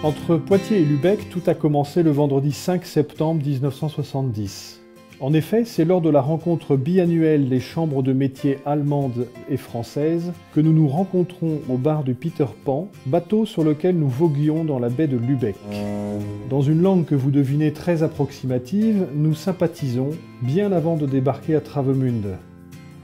Entre Poitiers et Lübeck, tout a commencé le vendredi 5 septembre 1970. En effet, c'est lors de la rencontre biannuelle des chambres de métiers allemandes et françaises que nous nous rencontrons au bar du Peter Pan, bateau sur lequel nous voguions dans la baie de Lübeck. Dans une langue que vous devinez très approximative, nous sympathisons bien avant de débarquer à Travemünde.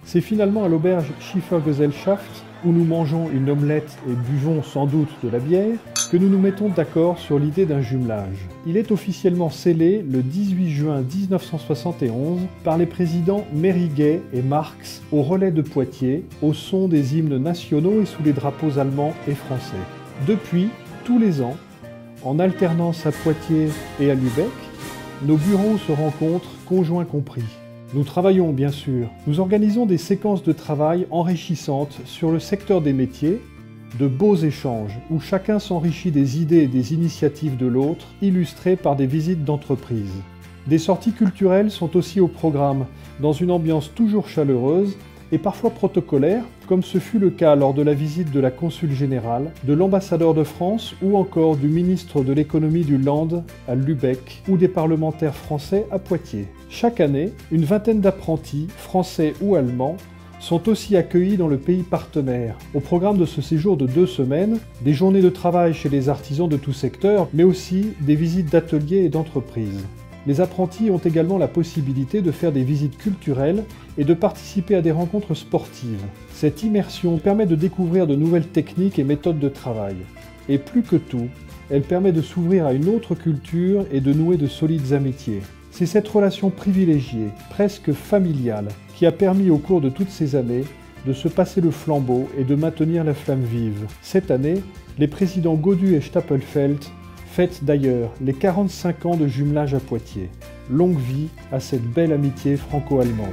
C'est finalement à l'auberge Schiffergesellschaft, où nous mangeons une omelette et buvons sans doute de la bière, que nous nous mettons d'accord sur l'idée d'un jumelage. Il est officiellement scellé le 18 juin 1971 par les présidents Mériguet et Marx au relais de Poitiers, au son des hymnes nationaux et sous les drapeaux allemands et français. Depuis, tous les ans, en alternance à Poitiers et à Lübeck, nos bureaux se rencontrent, conjoints compris. Nous travaillons, bien sûr. Nous organisons des séquences de travail enrichissantes sur le secteur des métiers, de beaux échanges où chacun s'enrichit des idées et des initiatives de l'autre, illustrées par des visites d'entreprise. Des sorties culturelles sont aussi au programme, dans une ambiance toujours chaleureuse et parfois protocolaire, comme ce fut le cas lors de la visite de la Consul générale, de l'ambassadeur de France ou encore du ministre de l'économie du Land à Lübeck ou des parlementaires français à Poitiers. Chaque année, une vingtaine d'apprentis, français ou allemands, sont aussi accueillis dans le pays partenaire. Au programme de ce séjour de 2 semaines, des journées de travail chez les artisans de tout secteur, mais aussi des visites d'ateliers et d'entreprises. Les apprentis ont également la possibilité de faire des visites culturelles et de participer à des rencontres sportives. Cette immersion permet de découvrir de nouvelles techniques et méthodes de travail. Et plus que tout, elle permet de s'ouvrir à une autre culture et de nouer de solides amitiés. C'est cette relation privilégiée, presque familiale, qui a permis au cours de toutes ces années de se passer le flambeau et de maintenir la flamme vive. Cette année, les présidents Gaudu et Stapelfeld fêtent d'ailleurs les 45 ans de jumelage à Poitiers. Longue vie à cette belle amitié franco-allemande.